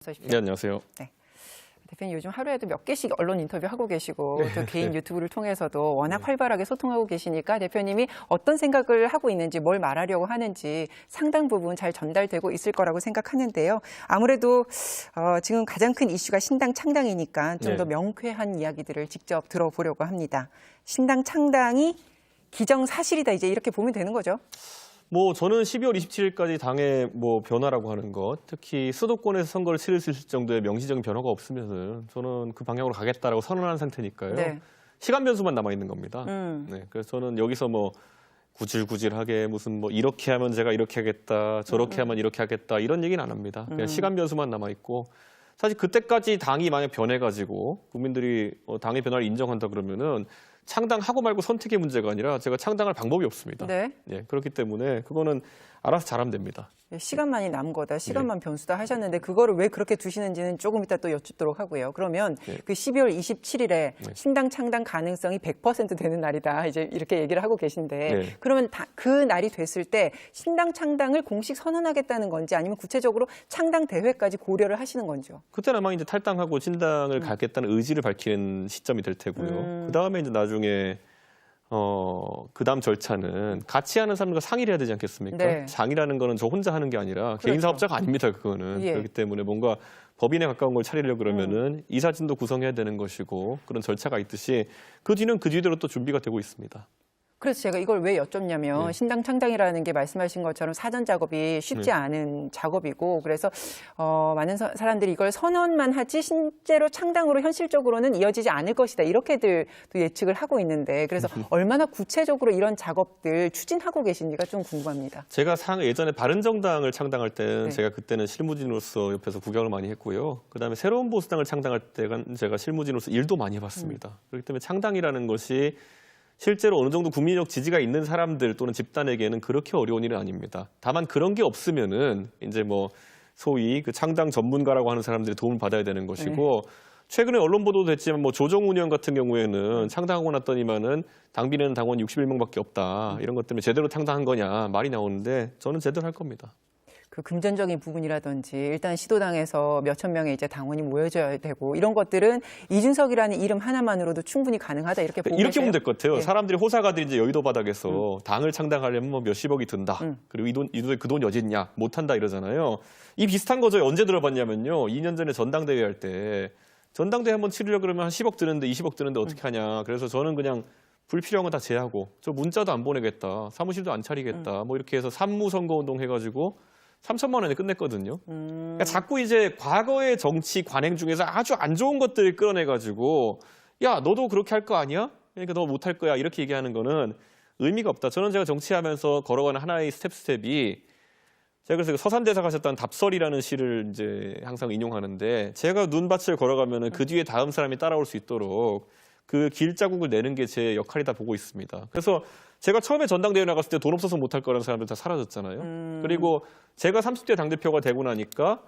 어서 오십시오. 네, 안녕하세요. 네. 대표님 요즘 하루에도 몇 개씩 언론 인터뷰 하고 계시고 또 개인 유튜브를 통해서도 워낙 활발하게 소통하고 계시니까 대표님이 어떤 생각을 하고 있는지 뭘 말하려고 하는지 상당 부분 잘 전달되고 있을 거라고 생각하는데요. 아무래도 지금 가장 큰 이슈가 신당 창당이니까 좀 더 명쾌한 이야기들을 직접 들어보려고 합니다. 신당 창당이 기정사실이다 이제 이렇게 보면 되는 거죠? 저는 12월 27일까지 당의 변화라고 하는 것, 특히 수도권에서 선거를 치를 수 있을 정도의 명시적인 변화가 없으면은 저는 그 방향으로 가겠다라고 선언한 상태니까요. 네. 시간 변수만 남아 있는 겁니다. 네, 그래서 저는 여기서 구질구질하게 무슨 이렇게 하면 제가 이렇게 하겠다, 저렇게 하면 이렇게 하겠다 이런 얘기는 안 합니다. 그냥 시간 변수만 남아 있고 사실 그때까지 당이 만약 변해가지고 국민들이 당의 변화를 인정한다 그러면은. 창당하고 말고 선택의 문제가 아니라 제가 창당할 방법이 없습니다. 네. 예, 그렇기 때문에 그거는 알아서 잘하면 됩니다. 시간만이 남은 거다. 시간만 변수다 하셨는데 그거를 왜 그렇게 두시는지는 조금 이따 또 여쭙도록 하고요. 그러면 그 12월 27일에 신당 창당 가능성이 100% 되는 날이다. 이제 이렇게 얘기를 하고 계신데 그러면 그 날이 됐을 때 신당 창당을 공식 선언하겠다는 건지 아니면 구체적으로 창당 대회까지 고려를 하시는 건지요? 그때는 아마 이제 탈당하고 신당을 가겠다는 의지를 밝히는 시점이 될 테고요. 그 다음에 이제 나중에 그 다음 절차는 같이 하는 사람들과 상의를 해야 되지 않겠습니까? 네. 상의라는 거는 저 혼자 하는 게 아니라 개인 사업자가 아닙니다, 그거는. 예. 그렇기 때문에 뭔가 법인에 가까운 걸 차리려고 그러면은 이사진도 구성해야 되는 것이고 그런 절차가 있듯이 그 뒤는 그 뒤대로 또 준비가 되고 있습니다. 그래서 제가 이걸 왜 여쭙냐면 신당 창당이라는 게 말씀하신 것처럼 사전 작업이 쉽지 않은 작업이고 그래서 많은 사람들이 이걸 선언만 하지 실제로 창당으로 현실적으로는 이어지지 않을 것이다 이렇게들 또 예측을 하고 있는데 그래서 얼마나 구체적으로 이런 작업들 추진하고 계신지가 좀 궁금합니다. 제가 예전에 바른정당을 창당할 때는 제가 그때는 실무진으로서 옆에서 구경을 많이 했고요. 그다음에 새로운 보수당을 창당할 때는 제가 실무진으로서 일도 많이 해봤습니다. 그렇기 때문에 창당이라는 것이 실제로 어느 정도 국민적 지지가 있는 사람들 또는 집단에게는 그렇게 어려운 일은 아닙니다. 다만 그런 게 없으면은 이제 소위 그 창당 전문가라고 하는 사람들이 도움을 받아야 되는 것이고 최근에 언론 보도도 됐지만 조정훈 의원 같은 경우에는 창당하고 났더니만은 당비례는 당원 61명밖에 없다. 이런 것 때문에 제대로 창당한 거냐 말이 나오는데 저는 제대로 할 겁니다. 그 금전적인 부분이라든지 일단 시도당에서 몇천 명의 이제 당원이 모여져야 되고 이런 것들은 이준석이라는 이름 하나만으로도 충분히 가능하다 이렇게 보고 이렇게 보면 될 것 같아요. 예. 사람들이 호사가들이 이제 여의도 바닥에서 당을 창당하려면 몇십억이 든다. 그리고 이 돈에 그 돈이 어디 있냐 못한다 이러잖아요. 이 비슷한 거죠. 언제 들어봤냐면요. 2년 전에 전당대회 할 때 전당대회 한번 치르려고 그러면 한 10억 드는데 20억 드는데 어떻게 하냐. 그래서 저는 그냥 불필요한 거 다 제하고 저 문자도 안 보내겠다. 사무실도 안 차리겠다. 이렇게 해서 산무선거운동 해가지고 3천만 원에 끝냈거든요. 그러니까 자꾸 이제 과거의 정치 관행 중에서 아주 안 좋은 것들을 끌어내가지고 야 너도 그렇게 할 거 아니야? 그러니까 너 못 할 거야 이렇게 얘기하는 거는 의미가 없다. 저는 제가 정치하면서 걸어가는 하나의 스텝이 제가 그래서 서산대사가 하셨던 답설이라는 시를 이제 항상 인용하는데 제가 눈밭을 걸어가면은 그 뒤에 다음 사람이 따라올 수 있도록 그 길자국을 내는 게 제 역할이다 보고 있습니다. 그래서 제가 처음에 전당대회 나갔을 때 돈 없어서 못할 거라는 사람들 다 사라졌잖아요. 그리고 제가 30대 당대표가 되고 나니까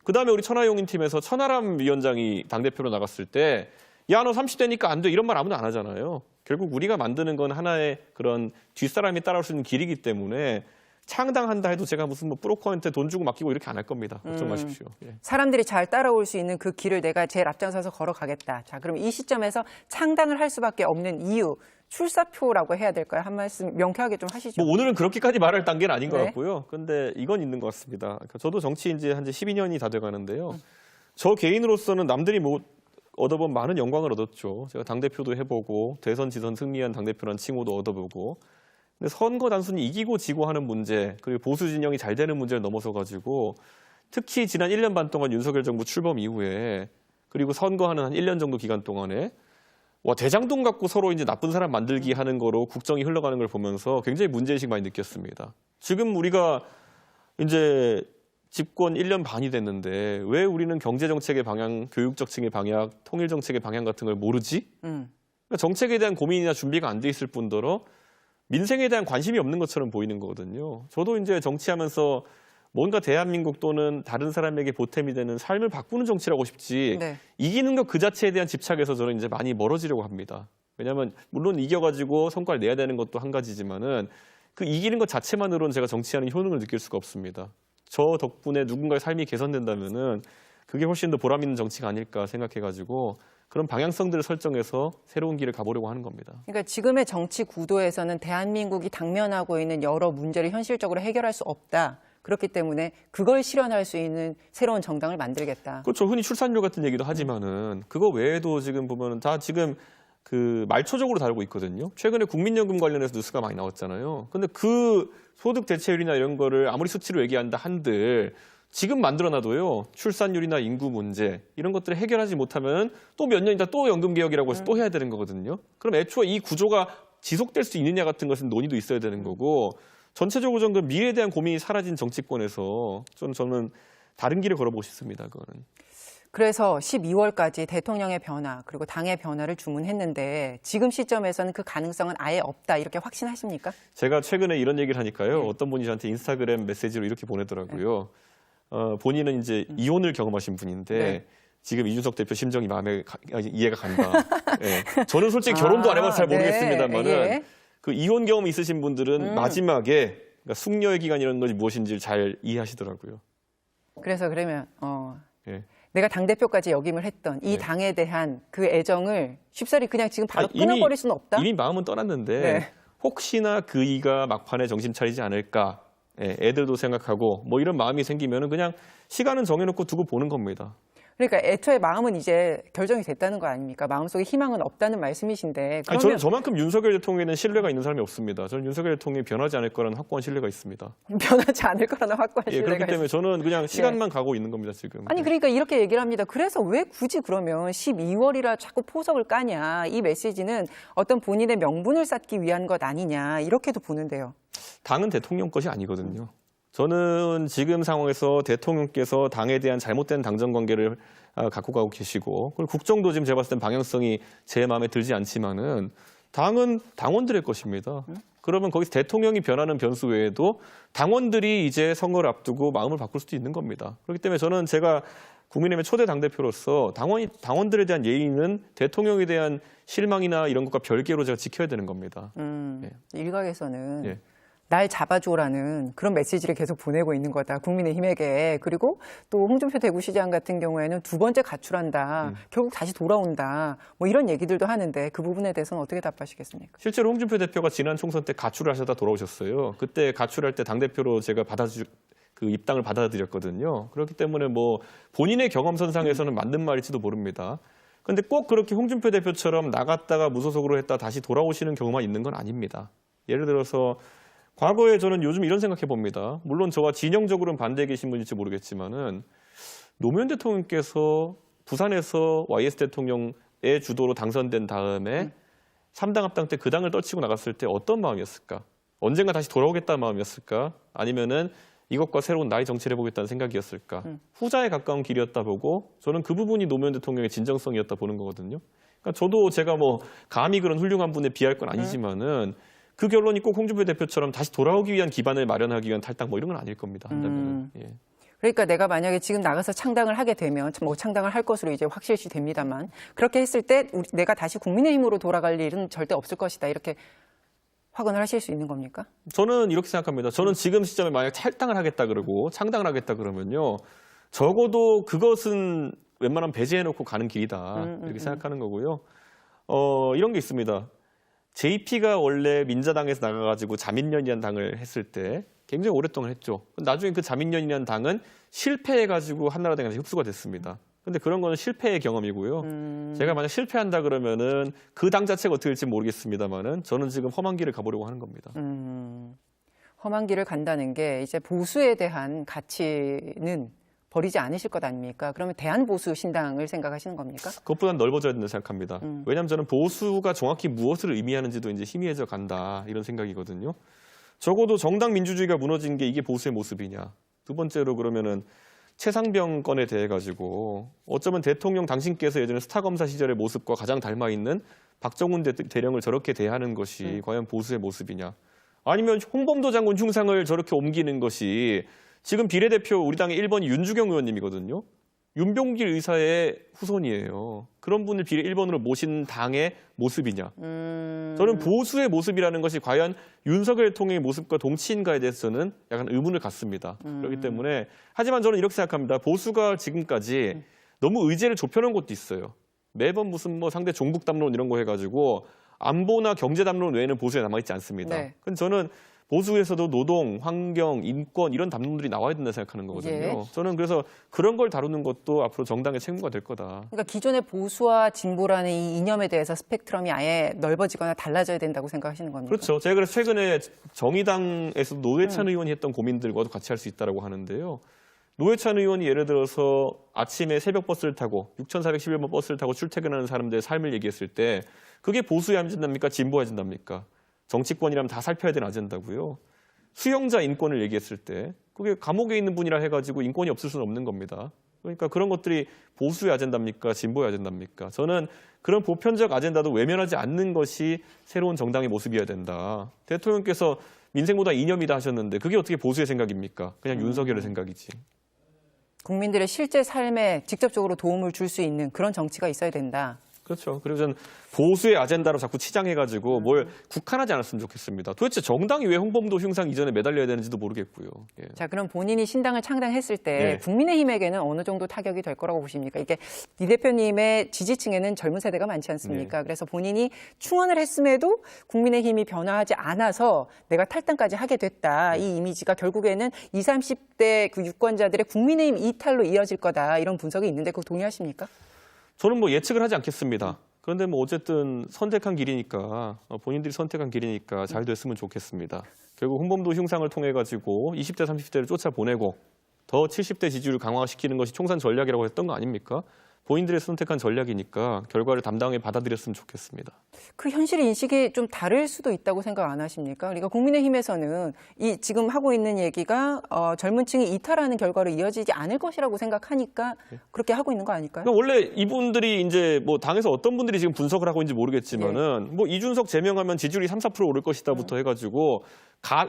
그다음에 우리 천하용인 팀에서 천하람 위원장이 당대표로 나갔을 때 야, 너 30대니까 안 돼. 이런 말 아무도 안 하잖아요. 결국 우리가 만드는 건 하나의 그런 뒷사람이 따라올 수 있는 길이기 때문에 창당한다 해도 제가 무슨 브로커한테 돈 주고 맡기고 이렇게 안 할 겁니다. 걱정 마십시오. 예. 사람들이 잘 따라올 수 있는 그 길을 내가 제일 앞장서서 걸어가겠다. 자, 그럼 이 시점에서 창당을 할 수밖에 없는 이유, 출사표라고 해야 될까요? 한 말씀 명쾌하게 좀 하시죠. 오늘은 그렇게까지 말할 단계는 아닌 것 같고요. 근데 이건 있는 것 같습니다. 그러니까 저도 정치 이제 한 12년이 다 돼가는데요. 저 개인으로서는 남들이 얻어본 많은 영광을 얻었죠. 제가 당대표도 해보고 대선 지선 승리한 당대표라는 칭호도 얻어보고 근데 선거 단순히 이기고 지고 하는 문제 그리고 보수 진영이 잘 되는 문제를 넘어서 가지고 특히 지난 1년 반 동안 윤석열 정부 출범 이후에 그리고 선거하는 한 1년 정도 기간 동안에 대장동 갖고 서로 이제 나쁜 사람 만들기 하는 거로 국정이 흘러가는 걸 보면서 굉장히 문제의식 많이 느꼈습니다. 지금 우리가 이제 집권 1년 반이 됐는데 왜 우리는 경제정책의 방향, 교육정책의 방향, 통일정책의 방향 같은 걸 모르지? 그러니까 정책에 대한 고민이나 준비가 안 돼 있을 뿐더러 민생에 대한 관심이 없는 것처럼 보이는 거거든요. 저도 이제 정치하면서 뭔가 대한민국 또는 다른 사람에게 보탬이 되는 삶을 바꾸는 정치를 하고 싶지 이기는 것 그 자체에 대한 집착에서 저는 이제 많이 멀어지려고 합니다. 왜냐하면 물론 이겨가지고 성과를 내야 되는 것도 한 가지지만은 그 이기는 것 자체만으로는 제가 정치하는 효능을 느낄 수가 없습니다. 저 덕분에 누군가의 삶이 개선된다면은 그게 훨씬 더 보람 있는 정치가 아닐까 생각해가지고 그런 방향성들을 설정해서 새로운 길을 가보려고 하는 겁니다. 그러니까 지금의 정치 구도에서는 대한민국이 당면하고 있는 여러 문제를 현실적으로 해결할 수 없다. 그렇기 때문에 그걸 실현할 수 있는 새로운 정당을 만들겠다. 그렇죠. 흔히 출산율 같은 얘기도 하지만은 그거 외에도 지금 보면은 다 지금 그 말초적으로 다루고 있거든요. 최근에 국민연금 관련해서 뉴스가 많이 나왔잖아요. 근데 그 소득 대체율이나 이런 거를 아무리 수치로 얘기한다 한들 지금 만들어놔도요. 출산율이나 인구 문제 이런 것들을 해결하지 못하면 또 몇 년 있다 또 연금개혁이라고 해서 또 해야 되는 거거든요. 그럼 애초에 이 구조가 지속될 수 있느냐 같은 것은 논의도 있어야 되는 거고 전체적으로 좀 그 미래에 대한 고민이 사라진 정치권에서 저는 다른 길을 걸어보고 싶습니다. 그거는. 그래서 12월까지 대통령의 변화 그리고 당의 변화를 주문했는데 지금 시점에서는 그 가능성은 아예 없다 이렇게 확신하십니까? 제가 최근에 이런 얘기를 하니까요. 어떤 분이 저한테 인스타그램 메시지로 이렇게 보내더라고요. 본인은 이제 이혼을 경험하신 분인데 지금 이준석 대표 심정이 이해가 간다. 예. 저는 솔직히 결혼도 안 해봐서 잘 모르겠습니다만은 그 이혼 경험이 있으신 분들은 마지막에 그러니까 숙녀의 기간 이런 것이 무엇인지 잘 이해하시더라고요. 그래서 그러면 예. 내가 당대표까지 역임을 했던 이 당에 대한 그 애정을 쉽사리 그냥 지금 바로 끊어버릴 수는 없다? 이미 마음은 떠났는데 혹시나 그이가 막판에 정신 차리지 않을까. 예, 애들도 생각하고 뭐 이런 마음이 생기면은 그냥 시간은 정해놓고 두고 보는 겁니다. 그러니까 애초에 마음은 이제 결정이 됐다는 거 아닙니까? 마음속에 희망은 없다는 말씀이신데. 그러면 저는 저만큼 윤석열 대통령에는 신뢰가 있는 사람이 없습니다. 저는 윤석열 대통령이 변하지 않을 거라는 확고한 신뢰가 있습니다. 변하지 않을 거라는 확고한 신뢰가 그렇기 때문에 있습니다. 저는 그냥 시간만 가고 있는 겁니다, 지금. 아니 그러니까 이렇게 얘기를 합니다. 그래서 왜 굳이 그러면 12월이라 자꾸 포석을 까냐. 이 메시지는 어떤 본인의 명분을 쌓기 위한 것 아니냐. 이렇게도 보는데요. 당은 대통령 것이 아니거든요. 저는 지금 상황에서 대통령께서 당에 대한 잘못된 당정 관계를 갖고 가고 계시고 그리고 국정도 지금 제가 봤을 땐 방향성이 제 마음에 들지 않지만은 당은 당원들의 것입니다. 그러면 거기서 대통령이 변하는 변수 외에도 당원들이 이제 선거를 앞두고 마음을 바꿀 수도 있는 겁니다. 그렇기 때문에 저는 제가 국민의힘의 초대 당대표로서 당원들에 대한 예의는 대통령에 대한 실망이나 이런 것과 별개로 제가 지켜야 되는 겁니다. 일각에서는 날 잡아줘라는 그런 메시지를 계속 보내고 있는 거다. 국민의힘에게. 그리고 또 홍준표 대구시장 같은 경우에는 두 번째 가출한다. 결국 다시 돌아온다. 뭐 이런 얘기들도 하는데 그 부분에 대해서는 어떻게 답하시겠습니까? 실제로 홍준표 대표가 지난 총선 때 가출을 하셔다 돌아오셨어요. 그때 가출할 때 당대표로 제가 그 입당을 받아들였거든요. 그렇기 때문에 뭐 본인의 경험선상에서는 맞는 말일지도 모릅니다. 근데 꼭 그렇게 홍준표 대표처럼 나갔다가 무소속으로 했다 다시 돌아오시는 경우만 있는 건 아닙니다. 예를 들어서 과거에 저는 요즘 이런 생각해 봅니다. 물론 저와 진영적으로는 반대에 계신 분일지 모르겠지만은 노무현 대통령께서 부산에서 YS 대통령의 주도로 당선된 다음에 3당 합당 때 그 당을 떨치고 나갔을 때 어떤 마음이었을까? 언젠가 다시 돌아오겠다는 마음이었을까? 아니면은 이것과 새로운 나의 정치를 해보겠다는 생각이었을까? 후자에 가까운 길이었다 보고 저는 그 부분이 노무현 대통령의 진정성이었다 보는 거거든요. 그러니까 저도 제가 뭐 감히 그런 훌륭한 분에 비할 건 아니지만은 그 결론이 꼭 홍준표 대표처럼 다시 돌아오기 위한 기반을 마련하기 위한 탈당 뭐 이런 건 아닐 겁니다. 한다면은. 예. 그러니까 내가 만약에 지금 나가서 창당을 하게 되면 뭐 창당을 할 것으로 이제 확실시 됩니다만 그렇게 했을 때 내가 다시 국민의힘으로 돌아갈 일은 절대 없을 것이다. 이렇게 확언을 하실 수 있는 겁니까? 저는 이렇게 생각합니다. 저는 지금 시점에 만약 탈당을 하겠다 그러고 창당을 하겠다 그러면요. 적어도 그것은 웬만하면 배제해놓고 가는 길이다. 이렇게 생각하는 거고요. 이런 게 있습니다. JP가 원래 민자당에서 나가가지고 자민련이라는 당을 했을 때 굉장히 오랫동안 했죠. 나중에 그 자민련이라는 당은 실패해가지고 한나라당에 흡수가 됐습니다. 근데 그런 거는 실패의 경험이고요. 제가 만약 실패한다 그러면은 그 당 자체가 어떻게 될지 모르겠습니다만은 저는 지금 험한 길을 가보려고 하는 겁니다. 험한 길을 간다는 게 이제 보수에 대한 가치는 버리지 않으실 것 아닙니까? 그러면 대한보수 신당을 생각하시는 겁니까? 그것보다는 넓어져야 된다고 생각합니다. 왜냐하면 저는 보수가 정확히 무엇을 의미하는지도 이제 희미해져 간다 이런 생각이거든요. 적어도 정당 민주주의가 무너진 게 이게 보수의 모습이냐. 두 번째로 그러면은 최상병 건에 대해 가지고 어쩌면 대통령 당신께서 예전에 스타 검사 시절의 모습과 가장 닮아 있는 박정훈 대령을 저렇게 대하는 것이 과연 보수의 모습이냐. 아니면 홍범도 장군 흉상을 저렇게 옮기는 것이 지금 비례대표 우리 당의 1번이 윤주경 의원님이거든요. 윤봉길 의사의 후손이에요. 그런 분을 비례 1번으로 모신 당의 모습이냐. 저는 보수의 모습이라는 것이 과연 윤석열 대통령의 모습과 동치인가에 대해서는 약간 의문을 갖습니다. 그렇기 때문에 하지만 저는 이렇게 생각합니다. 보수가 지금까지 너무 의제를 좁혀놓은 것도 있어요. 매번 무슨 뭐 상대 종북 담론 이런 거 해가지고 안보나 경제 담론 외에는 보수에 남아있지 않습니다. 네. 근데 저는 보수에서도 노동, 환경, 인권 이런 담론들이 나와야 된다 생각하는 거거든요. 예. 저는 그래서 그런 걸 다루는 것도 앞으로 정당의 책무가 될 거다. 그러니까 기존의 보수와 진보라는 이 이념에 대해서 스펙트럼이 아예 넓어지거나 달라져야 된다고 생각하시는 겁니까? 그렇죠. 제가 그래서 최근에 정의당에서 노회찬 의원이 했던 고민들과도 같이 할 수 있다고 하는데요. 노회찬 의원이 예를 들어서 아침에 새벽 버스를 타고 6,411번 버스를 타고 출퇴근하는 사람들의 삶을 얘기했을 때 그게 보수의 아젠다입니까? 진보의 아젠다입니까? 정치권이라면 다 살펴야 되는 아젠다고요. 수용자 인권을 얘기했을 때 그게 감옥에 있는 분이라 해가지고 인권이 없을 수는 없는 겁니다. 그러니까 그런 것들이 보수의 아젠다입니까? 진보의 아젠다입니까? 저는 그런 보편적 아젠다도 외면하지 않는 것이 새로운 정당의 모습이어야 된다. 대통령께서 민생보다 이념이다 하셨는데 그게 어떻게 보수의 생각입니까? 그냥 윤석열의 생각이지. 국민들의 실제 삶에 직접적으로 도움을 줄 수 있는 그런 정치가 있어야 된다. 그렇죠. 그리고 저는 보수의 아젠다로 자꾸 치장해가지고 뭘 국한하지 않았으면 좋겠습니다. 도대체 정당이 왜 홍범도 흉상 이전에 매달려야 되는지도 모르겠고요. 예. 자, 그럼 본인이 신당을 창당했을 때 네. 국민의힘에게는 어느 정도 타격이 될 거라고 보십니까? 이게 이 대표님의 지지층에는 젊은 세대가 많지 않습니까? 네. 그래서 본인이 충원을 했음에도 국민의힘이 변화하지 않아서 내가 탈당까지 하게 됐다. 이 이미지가 결국에는 20, 30대 그 유권자들의 국민의힘 이탈로 이어질 거다. 이런 분석이 있는데 그거 동의하십니까? 저는 뭐 예측을 하지 않겠습니다. 그런데 뭐 어쨌든 선택한 길이니까 본인들이 선택한 길이니까 잘 됐으면 좋겠습니다. 결국 홍범도 흉상을 통해 가지고 20대 30대를 쫓아보내고 더 70대 지지율을 강화시키는 것이 총선 전략이라고 했던 거 아닙니까? 본인들이 선택한 전략이니까 결과를 담당하게 받아들였으면 좋겠습니다. 그 현실 인식이 좀 다를 수도 있다고 생각 안 하십니까? 그러니까 국민의힘에서는 이 지금 하고 있는 얘기가 젊은 층이 이탈하는 결과로 이어지지 않을 것이라고 생각하니까 그렇게 하고 있는 거 아닐까요? 그러니까 원래 이분들이 이제 뭐 당에서 어떤 분들이 지금 분석을 하고 있는지 모르겠지만은 뭐 이준석 제명하면 지지율이 3, 4% 오를 것이다부터 해가지고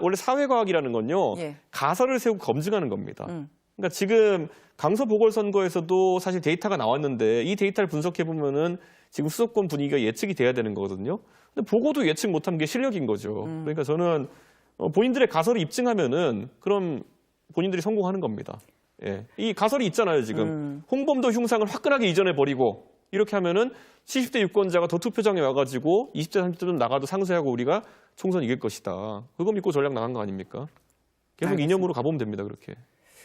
원래 사회과학이라는 건요 예. 가설을 세우고 검증하는 겁니다. 그러니까 지금 강서 보궐선거에서도 사실 데이터가 나왔는데 이 데이터를 분석해 보면은 지금 수도권 분위기가 예측이 돼야 되는 거거든요. 근데 보고도 예측 못한 게 실력인 거죠. 그러니까 저는 본인들의 가설을 입증하면은 그럼 본인들이 성공하는 겁니다. 예. 이 가설이 있잖아요, 지금. 홍범도 흉상을 화끈하게 이전해 버리고 이렇게 하면은 70대 유권자가 더 투표장에 와가지고 20대, 30대 좀 나가도 상쇄하고 우리가 총선 이길 것이다. 그거 믿고 전략 나간 거 아닙니까? 계속 알겠습니다. 이념으로 가보면 됩니다, 그렇게.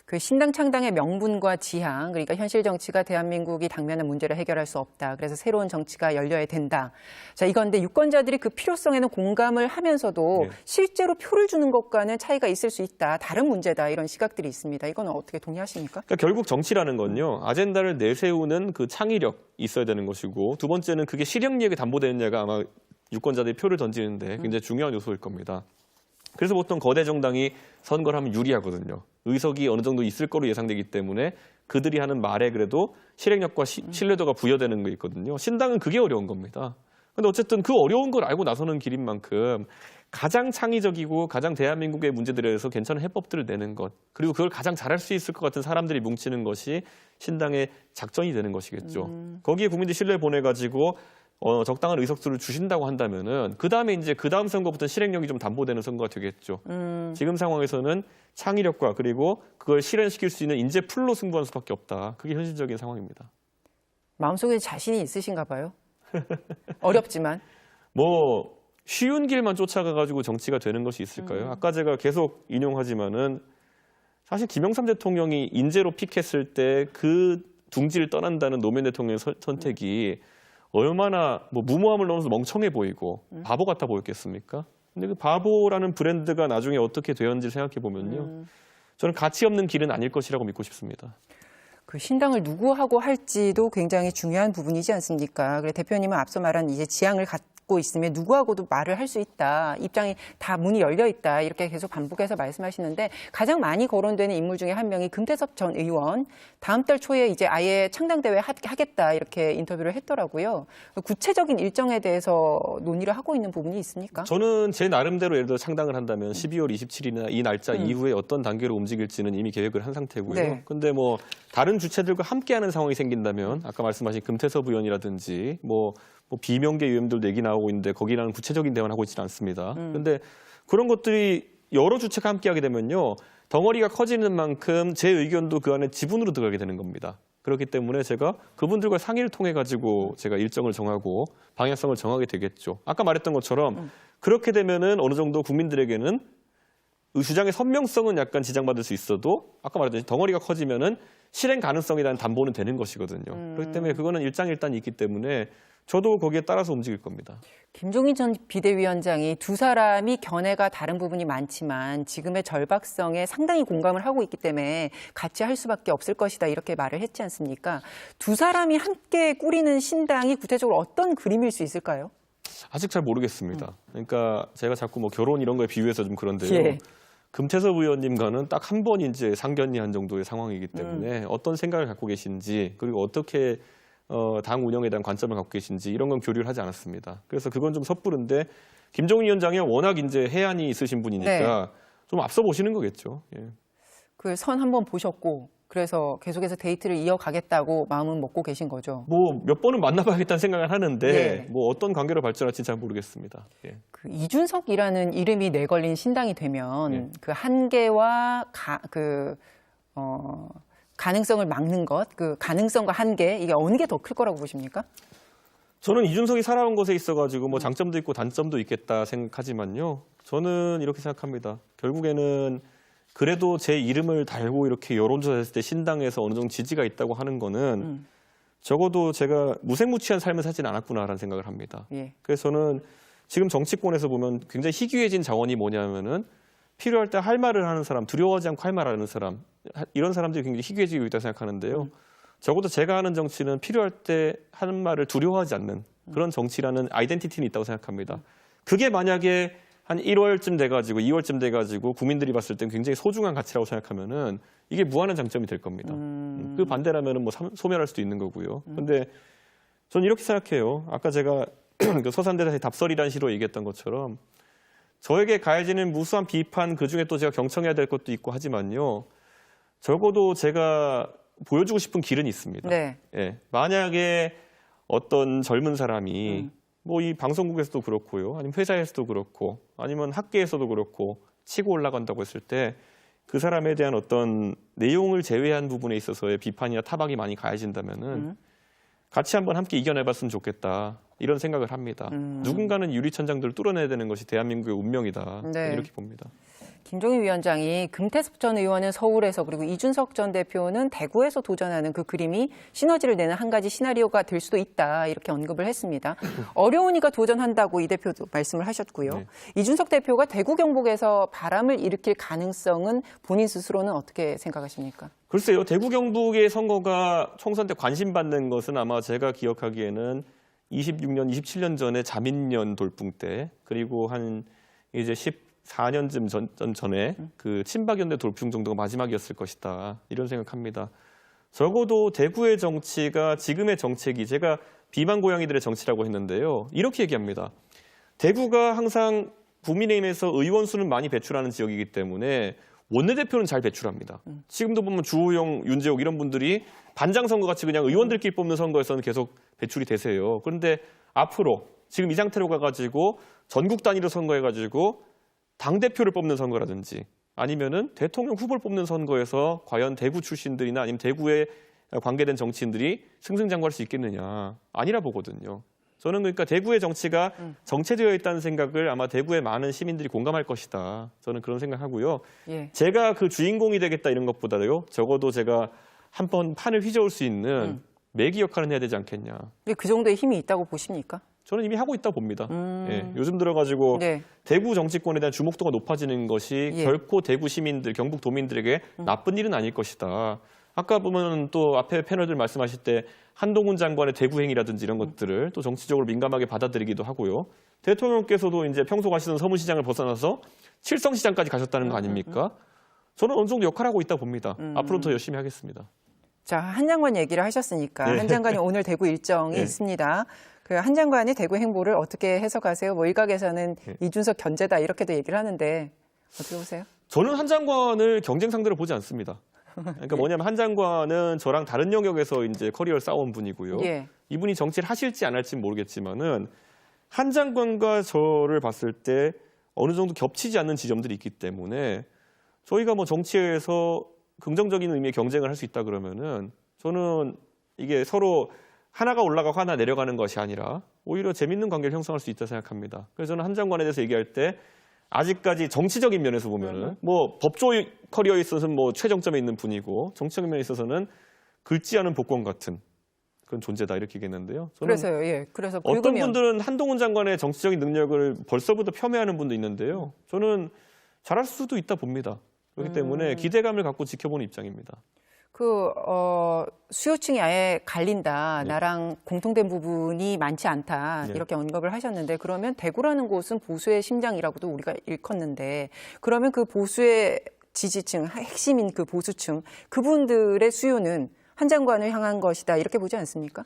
그 신당 창당의 명분과 지향, 그러니까 현실 정치가 대한민국이 당면한 문제를 해결할 수 없다. 그래서 새로운 정치가 열려야 된다. 자, 이건데 유권자들이 그 필요성에는 공감을 하면서도 네. 실제로 표를 주는 것과는 차이가 있을 수 있다. 다른 문제다. 이런 시각들이 있습니다. 이건 어떻게 동의하십니까? 그러니까 결국 정치라는 건요, 아젠다를 내세우는 그 창의력이 있어야 되는 것이고, 두 번째는 그게 실행력이 담보되느냐가 아마 유권자들이 표를 던지는데 굉장히 중요한 요소일 겁니다. 그래서 보통 거대 정당이 선거를 하면 유리하거든요. 의석이 어느 정도 있을 거로 예상되기 때문에 그들이 하는 말에 그래도 실행력과 신뢰도가 부여되는 거 있거든요. 신당은 그게 어려운 겁니다. 근데 어쨌든 그 어려운 걸 알고 나서는 길인 만큼 가장 창의적이고 가장 대한민국의 문제들에 대해서 괜찮은 해법들을 내는 것, 그리고 그걸 가장 잘할 수 있을 것 같은 사람들이 뭉치는 것이 신당의 작전이 되는 것이겠죠. 거기에 국민들 신뢰 보내가지고 적당한 의석수를 주신다고 한다면은 그 다음에 이제 그 다음 선거부터 실행력이 좀 담보되는 선거가 되겠죠. 지금 상황에서는 창의력과 그리고 그걸 실현시킬 수 있는 인재 풀로 승부하는 수밖에 없다. 그게 현실적인 상황입니다. 마음속에 자신이 있으신가 봐요. 어렵지만. 뭐 쉬운 길만 쫓아가가지고 정치가 되는 것이 있을까요? 아까 제가 계속 인용하지만은 사실 김영삼 대통령이 인재로 픽했을 때 그 둥지를 떠난다는 노무현 대통령의 선택이 얼마나 뭐 무모함을 넘어서 멍청해 보이고 바보 같아 보였겠습니까? 근데 그 바보라는 브랜드가 나중에 어떻게 되었는지 생각해 보면요. 저는 가치 없는 길은 아닐 것이라고 믿고 싶습니다. 그 신당을 누구하고 할지도 굉장히 중요한 부분이지 않습니까? 그래 대표님은 앞서 말한 이제 지향을 갖고 있으면 누구하고도 말을 할 수 있다. 입장이 다 문이 열려 있다. 이렇게 계속 반복해서 말씀하시는데 가장 많이 거론되는 인물 중에 한 명이 금태섭 전 의원. 다음 달 초에 이제 아예 창당대회 하겠다. 이렇게 인터뷰를 했더라고요. 구체적인 일정에 대해서 논의를 하고 있는 부분이 있습니까? 저는 제 나름대로 예를 들어 창당을 한다면 12월 27일이나 이 날짜 이후에 어떤 단계로 움직일지는 이미 계획을 한 상태고요. 네. 근데 뭐 다른 주체들과 함께하는 상황이 생긴다면 아까 말씀하신 금태섭 의원이라든지 뭐 비명계 의원들도 얘기 나오고 있는데 거기랑 구체적인 대화는 하고 있지는 않습니다. 그런데 그런 것들이 여러 주체가 함께하게 되면요. 덩어리가 커지는 만큼 제 의견도 그 안에 지분으로 들어가게 되는 겁니다. 그렇기 때문에 제가 그분들과 상의를 통해 가지고 제가 일정을 정하고 방향성을 정하게 되겠죠. 아까 말했던 것처럼 그렇게 되면은 어느 정도 국민들에게는 주장의 선명성은 약간 지장받을 수 있어도 아까 말했듯이 덩어리가 커지면은 실행 가능성에 대한 담보는 되는 것이거든요. 그렇기 때문에 그거는 일장일단이 있기 때문에 저도 거기에 따라서 움직일 겁니다. 김종인 전 비대위원장이 두 사람이 견해가 다른 부분이 많지만 지금의 절박성에 상당히 공감을 하고 있기 때문에 같이 할 수밖에 없을 것이다 이렇게 말을 했지 않습니까? 두 사람이 함께 꾸리는 신당이 구체적으로 어떤 그림일 수 있을까요? 아직 잘 모르겠습니다. 그러니까 제가 자꾸 뭐 결혼 이런 거에 비유해서 좀 그런데요. 예. 금태섭 의원님과는 딱 한 번 이제 상견례한 정도의 상황이기 때문에 어떤 생각을 갖고 계신지 그리고 어떻게 당 운영에 대한 관점을 갖고 계신지 이런 건 교류를 하지 않았습니다. 그래서 그건 좀 섣부른데 김종인 위원장이 워낙 이제 해안이 있으신 분이니까 네. 좀 앞서 보시는 거겠죠. 예. 그 선 한번 보셨고 그래서 계속해서 데이트를 이어가겠다고 마음은 먹고 계신 거죠. 뭐 몇 번은 만나봐야겠다는 생각을 하는데 네. 뭐 어떤 관계로 발전할지 잘 모르겠습니다. 예. 그 이준석이라는 이름이 내걸린 신당이 되면 네. 그 한계와 가능성을 막는 것, 그 가능성과 한계 이게 어느 게 더 클 거라고 보십니까? 저는 이준석이 살아온 것에 있어가지고 뭐 장점도 있고 단점도 있겠다 생각하지만요. 저는 이렇게 생각합니다. 결국에는 그래도 제 이름을 달고 이렇게 여론조사했을 때 신당에서 어느 정도 지지가 있다고 하는 거는 적어도 제가 무색무취한 삶을 살지는 않았구나라는 생각을 합니다. 예. 그래서 저는 지금 정치권에서 보면 굉장히 희귀해진 자원이 뭐냐면은 필요할 때 할 말을 하는 사람, 두려워하지 않고 할 말을 하는 사람, 이런 사람들이 굉장히 희귀해지고 있다고 생각하는데요. 적어도 제가 하는 정치는 필요할 때 하는 말을 두려워하지 않는 그런 정치라는 아이덴티티는 있다고 생각합니다. 그게 만약에 한 1월쯤 돼가지고 2월쯤 돼가지고 국민들이 봤을 땐 굉장히 소중한 가치라고 생각하면은 이게 무한한 장점이 될 겁니다. 그 반대라면은 뭐 소멸할 수도 있는 거고요. 근데 저는 이렇게 생각해요. 아까 제가 그 서산대사의 답설이라는 시로 얘기했던 것처럼 저에게 가해지는 무수한 비판 그중에 또 제가 경청해야 될 것도 있고 하지만요. 적어도 제가 보여주고 싶은 길은 있습니다. 네. 예, 만약에 어떤 젊은 사람이 뭐 이 방송국에서도 그렇고요. 아니면 회사에서도 그렇고 아니면 학계에서도 그렇고 치고 올라간다고 했을 때 그 사람에 대한 어떤 내용을 제외한 부분에 있어서의 비판이나 타박이 많이 가해진다면은 같이 한번 함께 이겨내봤으면 좋겠다. 이런 생각을 합니다. 누군가는 유리천장들을 뚫어내야 되는 것이 대한민국의 운명이다. 네. 이렇게 봅니다. 김종인 위원장이 금태섭 전 의원은 서울에서 그리고 이준석 전 대표는 대구에서 도전하는 그 그림이 시너지를 내는 한 가지 시나리오가 될 수도 있다 이렇게 언급을 했습니다. 어려우니까 도전한다고 이 대표도 말씀을 하셨고요. 네. 이준석 대표가 대구 경북에서 바람을 일으킬 가능성은 본인 스스로는 어떻게 생각하십니까? 글쎄요. 대구 경북의 선거가 총선 때 관심받는 것은 아마 제가 기억하기에는 26년, 27년 전에 자민련 돌풍 때 그리고 한 이제 14년쯤 전에 그 친박연대 돌풍 정도가 마지막이었을 것이다. 이런 생각합니다. 적어도 대구의 정치가 지금의 정책이 제가 비만 고양이들의 정치라고 했는데요. 이렇게 얘기합니다. 대구가 항상 국민의힘에서 의원 수는 많이 배출하는 지역이기 때문에 원내대표는 잘 배출합니다. 지금도 보면 주호영, 윤재옥 이런 분들이 반장 선거 같이 그냥 의원들끼리 뽑는 선거에서는 계속 배출이 되세요. 그런데 앞으로 지금 이 상태로 가가지고 전국 단위로 선거해가지고 당대표를 뽑는 선거라든지 아니면은 대통령 후보를 뽑는 선거에서 과연 대구 출신들이나 아니면 대구에 관계된 정치인들이 승승장구할 수 있겠느냐. 아니라 보거든요. 저는 그러니까 대구의 정치가 정체되어 있다는 생각을 아마 대구의 많은 시민들이 공감할 것이다. 저는 그런 생각하고요. 예. 제가 그 주인공이 되겠다 이런 것보다요. 적어도 제가 한번 판을 휘저을 수 있는 매기 역할은 해야 되지 않겠냐. 그 정도의 힘이 있다고 보십니까? 저는 이미 하고 있다고 봅니다. 예, 요즘 들어가지고 네. 대구 정치권에 대한 주목도가 높아지는 것이 예. 결코 대구 시민들, 경북 도민들에게 나쁜 일은 아닐 것이다. 아까 보면 또 앞에 패널들 말씀하실 때 한동훈 장관의 대구행이라든지 이런 것들을 또 정치적으로 민감하게 받아들이기도 하고요. 대통령께서도 이제 평소 가시던 서문시장을 벗어나서 칠성시장까지 가셨다는 거 아닙니까? 저는 어느 정도 역할하고 있다 봅니다. 앞으로 더 열심히 하겠습니다. 자, 한 장관 얘기를 하셨으니까 네. 한 장관이 오늘 대구 일정이 네. 있습니다. 그 한 장관의 대구 행보를 어떻게 해석하세요? 뭐 일각에서는 네. 이준석 견제다 이렇게도 얘기를 하는데 어떻게 보세요? 저는 한 장관을 경쟁 상대로 보지 않습니다. 그러니까 뭐냐면 한 장관은 저랑 다른 영역에서 이제 커리어를 쌓아온 분이고요. 예. 이분이 정치를 하실지 안 할지는 모르겠지만은 한 장관과 저를 봤을 때 어느 정도 겹치지 않는 지점들이 있기 때문에 저희가 뭐 정치에서 긍정적인 의미의 경쟁을 할 수 있다 그러면은 저는 이게 서로 하나가 올라가고 하나 내려가는 것이 아니라 오히려 재밌는 관계를 형성할 수 있다 생각합니다. 그래서 저는 한 장관에 대해서 얘기할 때 아직까지 정치적인 면에서 보면은 뭐 법조 커리어에 있어서는 뭐 최정점에 있는 분이고 정치적인 면에 있어서는 긁지 않은 복권 같은 그런 존재다 이렇게 얘기했는데요. 저는 그래서요. 예. 그래서 어떤 긁으면 분들은 한동훈 장관의 정치적인 능력을 벌써부터 폄훼하는 분도 있는데요. 저는 잘할 수도 있다 봅니다. 그렇기 때문에 기대감을 갖고 지켜보는 입장입니다. 수요층이 아예 갈린다. 네. 나랑 공통된 부분이 많지 않다. 네. 이렇게 언급을 하셨는데 그러면 대구라는 곳은 보수의 심장이라고도 우리가 일컫는데 그러면 그 보수의 지지층, 핵심인 그 보수층, 그분들의 수요는 한 장관을 향한 것이다. 이렇게 보지 않습니까?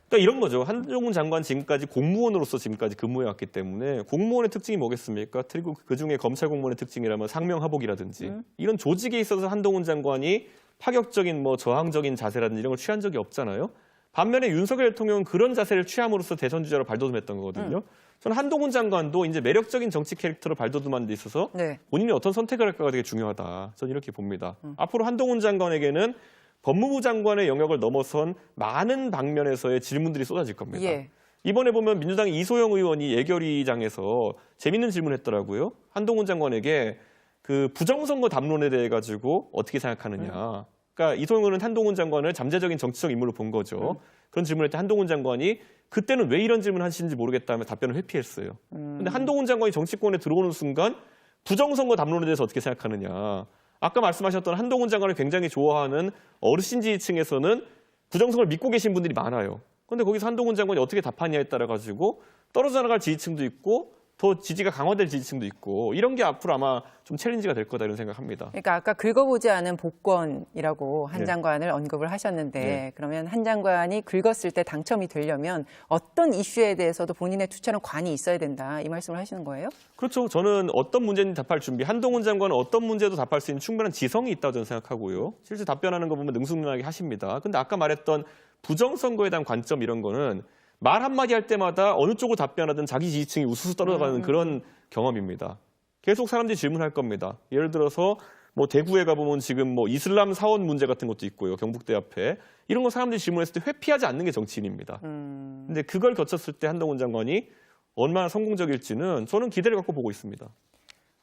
그러니까 이런 거죠. 한동훈 장관 지금까지 공무원으로서 지금까지 근무해왔기 때문에 공무원의 특징이 뭐겠습니까? 그리고 그중에 검찰 공무원의 특징이라면 상명하복이라든지 이런 조직에 있어서 한동훈 장관이 파격적인 뭐 저항적인 자세라든지 이런 걸 취한 적이 없잖아요. 반면에 윤석열 대통령은 그런 자세를 취함으로써 대선 주자로 발돋움했던 거거든요. 저는 한동훈 장관도 이제 매력적인 정치 캐릭터로 발돋움하는 데 있어서 네. 본인이 어떤 선택을 할까가 되게 중요하다. 저는 이렇게 봅니다. 앞으로 한동훈 장관에게는 법무부 장관의 영역을 넘어선 많은 방면에서의 질문들이 쏟아질 겁니다. 예. 이번에 보면 민주당의 이소영 의원이 예결위장에서 재밌는 질문했더라고요. 한동훈 장관에게 그 부정선거 담론에 대해 가지고 어떻게 생각하느냐. 그러니까 이소영 의원은 한동훈 장관을 잠재적인 정치적 인물로 본 거죠. 그런 질문을 할 때 한동훈 장관이 그때는 왜 이런 질문 하시는지 모르겠다며 답변을 회피했어요. 근데 한동훈 장관이 정치권에 들어오는 순간 부정선거 담론에 대해서 어떻게 생각하느냐. 아까 말씀하셨던 한동훈 장관을 굉장히 좋아하는 어르신 지지층에서는 부정선거를 믿고 계신 분들이 많아요. 그런데 거기서 한동훈 장관이 어떻게 답하냐에 따라 가지고 떨어져 나갈 지지층도 있고 더 지지가 강화될 지지층도 있고 이런 게 앞으로 아마 좀 챌린지가 될 거다 이런 생각합니다. 그러니까 아까 긁어보지 않은 복권이라고 한 네. 장관을 언급을 하셨는데 네. 그러면 한 장관이 긁었을 때 당첨이 되려면 어떤 이슈에 대해서도 본인의 투철한 관이 있어야 된다 이 말씀을 하시는 거예요? 그렇죠. 저는 어떤 문제든지 답할 준비, 한동훈 장관은 어떤 문제도 답할 수 있는 충분한 지성이 있다고 저는 생각하고요. 실제 답변하는 거 보면 능숙능하게 하십니다. 근데 아까 말했던 부정선거에 대한 관점 이런 거는 말 한마디 할 때마다 어느 쪽으로 답변하든 자기 지지층이 우수수 떨어져가는 그런 경험입니다. 계속 사람들이 질문할 겁니다. 예를 들어서 뭐 대구에 가보면 지금 뭐 이슬람 사원 문제 같은 것도 있고요. 경북대 앞에. 이런 거 사람들이 질문했을 때 회피하지 않는 게 정치인입니다. 근데 그걸 거쳤을 때 한동훈 장관이 얼마나 성공적일지는 저는 기대를 갖고 보고 있습니다.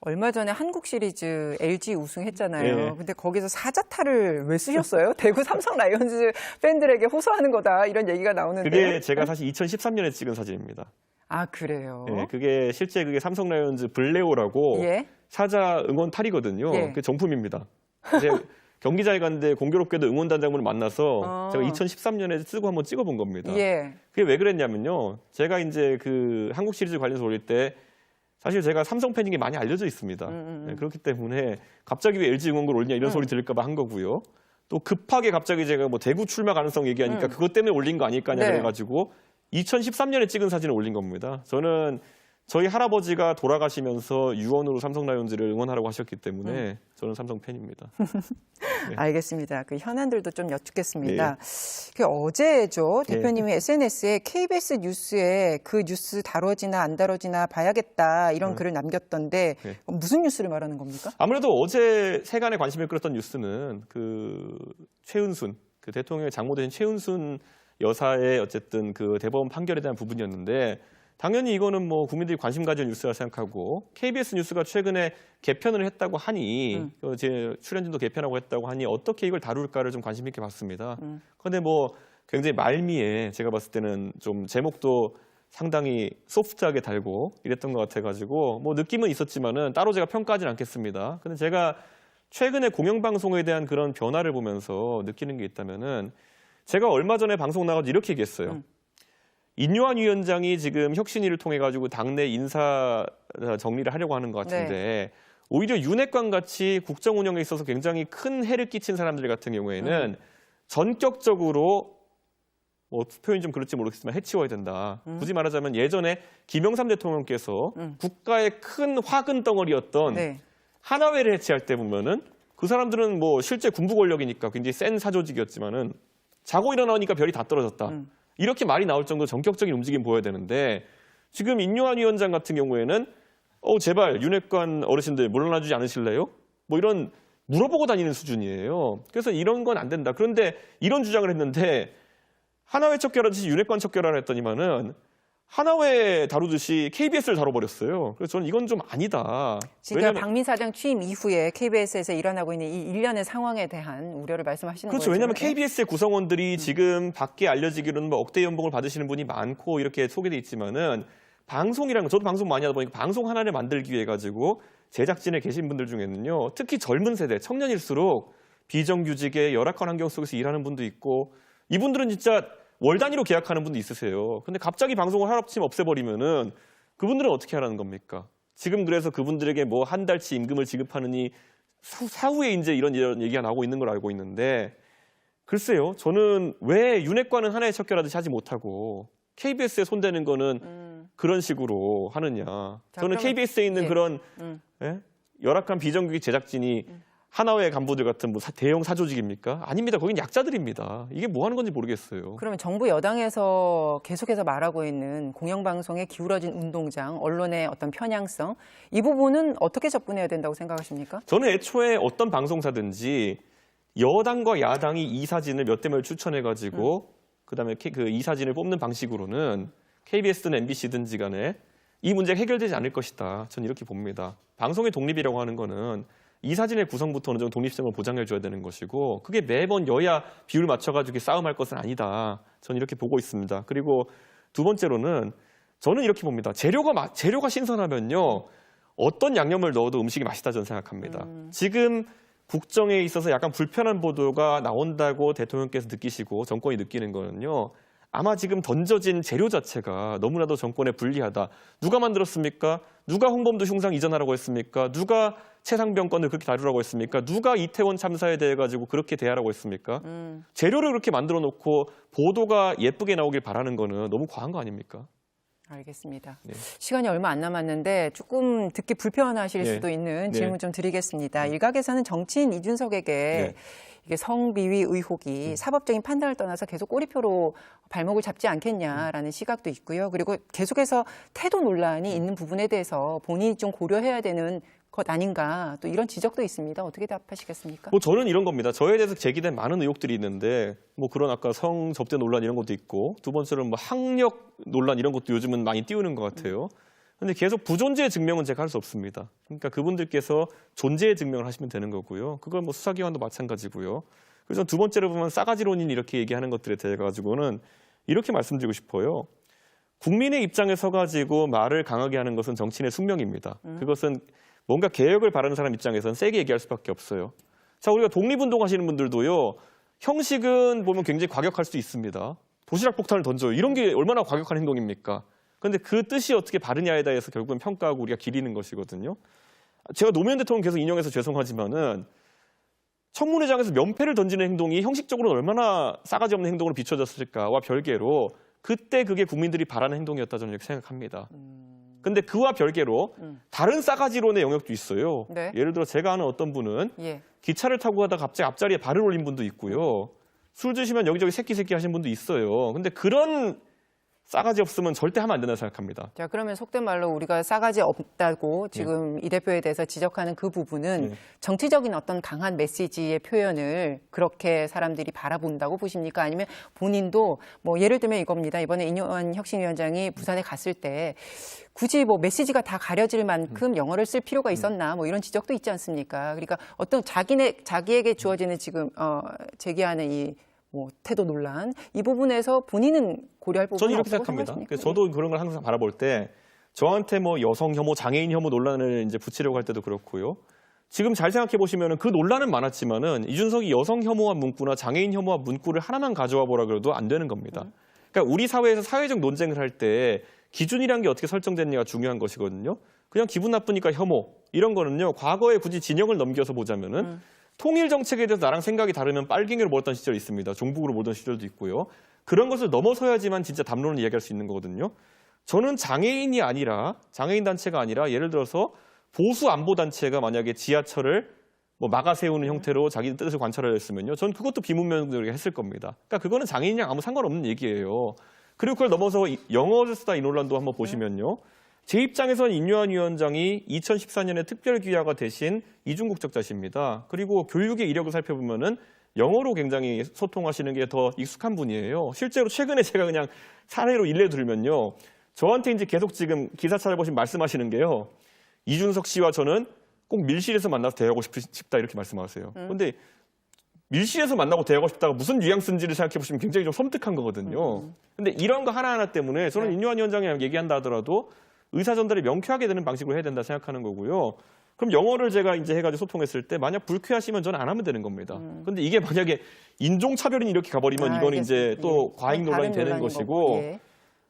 얼마 전에 한국 시리즈 LG 우승했잖아요. 네. 근데 거기서 사자타를 왜 쓰셨어요? 대구 삼성 라이온즈 팬들에게 호소하는 거다 이런 얘기가 나오는데. 그게 제가 사실 2013년에 찍은 사진입니다. 아 그래요? 네, 그게 실제 그게 삼성 라이온즈 블레오라고 예. 사자 응원 탈이거든요. 예. 그게 정품입니다. 제가 경기장에 갔는데 공교롭게도 응원단장분을 만나서 제가 2013년에 쓰고 한번 찍어본 겁니다. 예. 그게 왜 그랬냐면요. 제가 이제 그 한국 시리즈 관련해서 올릴 때 사실 제가 삼성 팬인 게 많이 알려져 있습니다. 네, 그렇기 때문에 갑자기 왜 LG 응원글 올리냐 이런 소리 들을까 봐 한 거고요. 또 급하게 갑자기 제가 뭐 대구 출마 가능성 얘기하니까 그것 때문에 올린 거 아닐까냐 네. 그래가지고 2013년에 찍은 사진을 올린 겁니다. 저는 저희 할아버지가 돌아가시면서 유언으로 삼성 라이온즈를 응원하라고 하셨기 때문에 저는 삼성 팬입니다. 네. 알겠습니다. 그 현안들도 좀 여쭙겠습니다. 그 어제죠. 네. 대표님이 SNS에 KBS 뉴스에 그 뉴스 다뤄지나 안 다뤄지나 봐야겠다 이런 글을 남겼던데 네. 무슨 뉴스를 말하는 겁니까? 아무래도 어제 세간에 관심을 끌었던 뉴스는 그 최은순, 그 대통령의 장모 되신 최은순 여사의 어쨌든 그 대법원 판결에 대한 부분이었는데 당연히 이거는 뭐 국민들이 관심 가질 뉴스라 생각하고 KBS 뉴스가 최근에 개편을 했다고 하니 제 출연진도 개편하고 했다고 하니 어떻게 이걸 다룰까를 좀 관심 있게 봤습니다. 그런데 뭐 굉장히 말미에 제가 봤을 때는 좀 제목도 상당히 소프트하게 달고 이랬던 것 같아가지고 뭐 느낌은 있었지만은 따로 제가 평가하진 않겠습니다. 근데 제가 최근에 공영방송에 대한 그런 변화를 보면서 느끼는 게 있다면은 제가 얼마 전에 방송 나가서 이렇게 얘기했어요. 인요한 위원장이 지금 혁신위를 통해 가지고 당내 인사 정리를 하려고 하는 것 같은데 오히려 윤핵관 같이 국정 운영에 있어서 굉장히 큰 해를 끼친 사람들 같은 경우에는 전격적으로 뭐 표현이 좀 그럴지 모르겠지만 해치워야 된다. 굳이 말하자면 예전에 김영삼 대통령께서 국가의 큰 화근 덩어리였던 네. 하나회를 해체할 때 보면은 그 사람들은 뭐 실제 군부 권력이니까 굉장히 센 사조직이었지만은 자고 일어나니까 별이 다 떨어졌다. 이렇게 말이 나올 정도로 전격적인 움직임 보여야 되는데 지금 인요한 위원장 같은 경우에는 제발 윤핵관 어르신들 물러나주지 않으실래요? 뭐 이런 물어보고 다니는 수준이에요. 그래서 이런 건 안 된다. 그런데 이런 주장을 했는데 하나회 척결하듯이 윤핵관 척결하라 했더니만은 하나회 다루듯이 KBS를 다뤄버렸어요. 그래서 저는 이건 좀 아니다. 지금 왜냐면, 박민 사장 취임 이후에 KBS에서 일어나고 있는 이 일련의 상황에 대한 우려를 말씀하시는 그렇죠. 거예요. 왜냐하면 KBS의 구성원들이 지금 밖에 알려지기로는 뭐 억대 연봉을 받으시는 분이 많고 이렇게 소개돼 있지만은 방송이라는 거, 저도 방송 많이 하다 보니까 방송 하나를 만들기 위해 가지고 제작진에 계신 분들 중에는요, 특히 젊은 세대, 청년일수록 비정규직의 열악한 환경 속에서 일하는 분도 있고 이분들은 진짜 월 단위로 계약하는 분도 있으세요. 근데 갑자기 방송을 하루아침 없애버리면은 그분들은 어떻게 하라는 겁니까? 지금 그래서 그분들에게 뭐 한 달치 임금을 지급하느니 사후에 이제 이런 얘기가 나오고 있는 걸 알고 있는데 글쎄요. 저는 왜 윤핵관은 하나의 척결하듯이 하지 못하고 KBS에 손대는 거는 그런 식으로 하느냐. 저는 그러면- KBS에 있는 예. 그런 열악한 비정규직 제작진이 하나회 간부들 같은 뭐 대형 사조직입니까? 아닙니다. 거긴 약자들입니다. 이게 뭐 하는 건지 모르겠어요. 그러면 정부 여당에서 계속해서 말하고 있는 공영방송에 기울어진 운동장, 언론의 어떤 편향성, 이 부분은 어떻게 접근해야 된다고 생각하십니까? 저는 애초에 어떤 방송사든지 여당과 야당이 이 사진을 몇 대 몇 추천해가지고 그다음에 그 이 사진을 뽑는 방식으로는 KBS든 MBC든지 간에 이 문제가 해결되지 않을 것이다. 저는 이렇게 봅니다. 방송의 독립이라고 하는 거는 이 사진의 구성부터 어느 정도 독립성을 보장해줘야 되는 것이고 그게 매번 여야 비율 맞춰가지고 싸움할 것은 아니다. 저는 이렇게 보고 있습니다. 그리고 두 번째로는 저는 이렇게 봅니다. 재료가 신선하면요. 어떤 양념을 넣어도 음식이 맛있다 저는 생각합니다. 지금 국정에 있어서 약간 불편한 보도가 나온다고 대통령께서 느끼시고 정권이 느끼는 거는요. 아마 지금 던져진 재료 자체가 너무나도 정권에 불리하다. 누가 만들었습니까? 누가 홍범도 흉상 이전하라고 했습니까? 누가 최상병 건을 그렇게 다루라고 했습니까? 누가 이태원 참사에 대해 가지고 그렇게 대하라고 했습니까? 재료를 그렇게 만들어 놓고 보도가 예쁘게 나오길 바라는 거는 너무 과한 거 아닙니까? 알겠습니다. 네. 시간이 얼마 안 남았는데 조금 듣기 불편하실 네. 수도 있는 네. 질문 좀 드리겠습니다. 일각에서는 정치인 이준석에게 네. 이게 성비위 의혹이 사법적인 판단을 떠나서 계속 꼬리표로 발목을 잡지 않겠냐라는 시각도 있고요. 그리고 계속해서 태도 논란이 있는 부분에 대해서 본인이 좀 고려해야 되는 것 아닌가 또 이런 지적도 있습니다. 어떻게 답하시겠습니까? 뭐 저는 이런 겁니다. 저에 대해서 제기된 많은 의혹들이 있는데 뭐 그런 아까 성 접대 논란 이런 것도 있고 두 번째로는 뭐 학력 논란 이런 것도 요즘은 많이 띄우는 것 같아요. 근데 계속 부존재 증명은 제가 할 수 없습니다. 그러니까 그분들께서 존재 증명을 하시면 되는 거고요. 그건 뭐 수사기관도 마찬가지고요. 그래서 두 번째로 보면 싸가지론인 이렇게 얘기하는 것들에 대해 가지고는 이렇게 말씀드리고 싶어요. 국민의 입장에 서가지고 말을 강하게 하는 것은 정치인의 숙명입니다. 그것은 뭔가 개혁을 바라는 사람 입장에서는 세게 얘기할 수밖에 없어요. 자, 우리가 독립운동 하시는 분들도요. 형식은 보면 굉장히 과격할 수 있습니다. 도시락 폭탄을 던져요. 이런 게 얼마나 과격한 행동입니까? 그런데 그 뜻이 어떻게 바르냐에 대해서 결국은 평가하고 우리가 기리는 것이거든요. 제가 노무현 대통령 계속 인용해서 죄송하지만은 청문회장에서 면패를 던지는 행동이 형식적으로는 얼마나 싸가지 없는 행동으로 비춰졌을까와 별개로 그때 그게 국민들이 바라는 행동이었다 저는 이렇게 생각합니다. 근데 그와 별개로 다른 싸가지론의 영역도 있어요. 네. 예를 들어 제가 아는 어떤 분은 예. 기차를 타고 가다가 갑자기 앞자리에 발을 올린 분도 있고요. 술 드시면 여기저기 새끼 하신 분도 있어요. 근데 그런 싸가지 없으면 절대 하면 안 된다고 생각합니다. 자, 그러면 속된 말로 우리가 싸가지 없다고 지금 이 대표에 대해서 지적하는 그 부분은 정치적인 어떤 강한 메시지의 표현을 그렇게 사람들이 바라본다고 보십니까? 아니면 본인도 뭐 예를 들면 이겁니다. 이번에 인요한 혁신위원장이 부산에 갔을 때 굳이 뭐 메시지가 다 가려질 만큼 영어를 쓸 필요가 있었나 뭐 이런 지적도 있지 않습니까? 그러니까 어떤 자기에게 주어지는 지금 제기하는 이 뭐 태도 논란 이 부분에서 본인은 고려할 부분은 저는 이렇게 없다고 생각합니다. 생각하십니까? 그래서 저도 그런 걸 항상 바라볼 때 저한테 뭐 여성 혐오, 장애인 혐오 논란을 이제 붙이려고 할 때도 그렇고요. 지금 잘 생각해 보시면은 그 논란은 많았지만은 이준석이 여성 혐오와 문구나 장애인 혐오와 문구를 하나만 가져와 보라 그래도 안 되는 겁니다. 그러니까 우리 사회에서 사회적 논쟁을 할 때 기준이란 게 어떻게 설정됐냐가 중요한 것이거든요. 그냥 기분 나쁘니까 혐오 이런 거는요. 과거에 굳이 진영을 넘겨서 보자면은 통일 정책에 대해서 나랑 생각이 다르면 빨갱이로 몰았던 시절이 있습니다. 종북으로 몰던 시절도 있고요. 그런 것을 넘어서야지만 진짜 담론을 이야기할 수 있는 거거든요. 저는 장애인 단체가 아니라 예를 들어서 보수 안보 단체가 만약에 지하철을 뭐 막아 세우는 형태로 자기 뜻을 관철하려 했으면요. 전 그것도 비문명들에게 했을 겁니다. 그러니까 그거는 장애인이랑 아무 상관없는 얘기예요. 그리고 그걸 넘어서 영어를 쓰다 이 논란도 한번 보시면요. 제 입장에서는 인요한 위원장이 2014년에 특별귀화가 되신 이중국적자십니다. 그리고 교육의 이력을 살펴보면은 영어로 굉장히 소통하시는 게 더 익숙한 분이에요. 실제로 최근에 제가 그냥 사례로 일례 들면요. 저한테 이제 계속 지금 기사 찾아보시면 말씀하시는 게요. 이준석 씨와 저는 꼭 밀실에서 만나서 대화하고 싶다 이렇게 말씀하세요. 그런데 밀실에서 만나고 대화하고 싶다가 무슨 뉘앙스인지를 생각해 보시면 굉장히 좀 섬뜩한 거거든요. 근데 이런 거 하나하나 때문에 저는 인요한 위원장이랑 얘기한다 하더라도 의사 전달이 명쾌하게 되는 방식으로 해야 된다 생각하는 거고요. 그럼 영어를 제가 이제 해가지고 소통했을 때 만약 불쾌하시면 저는 안 하면 되는 겁니다. 근데 이게 만약에 인종차별이 이렇게 가버리면 이거는 이제 또 과잉 논란이 되는 것이고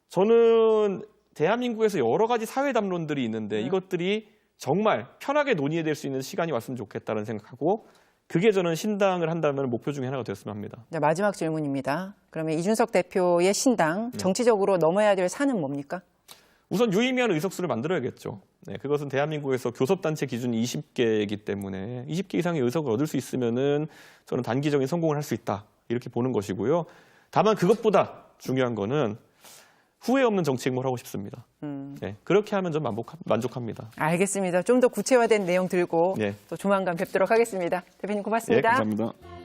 저는 대한민국에서 여러 가지 사회 담론들이 있는데 이것들이 정말 편하게 논의될 수 있는 시간이 왔으면 좋겠다는 생각하고 그게 저는 신당을 한다면 목표 중에 하나가 되었으면 합니다. 네, 마지막 질문입니다. 그러면 이준석 대표의 신당 정치적으로 넘어야 될 산은 뭡니까? 우선 유의미한 의석수를 만들어야겠죠. 네, 그것은 대한민국에서 교섭단체 기준이 20개이기 때문에 20개 이상의 의석을 얻을 수 있으면은 저는 단기적인 성공을 할 수 있다. 이렇게 보는 것이고요. 다만 그것보다 중요한 거는 후회 없는 정치행보를 하고 싶습니다. 네, 그렇게 하면 좀 만족합니다. 알겠습니다. 좀 더 구체화된 내용 들고 네. 또 조만간 뵙도록 하겠습니다. 대표님 고맙습니다. 네, 감사합니다.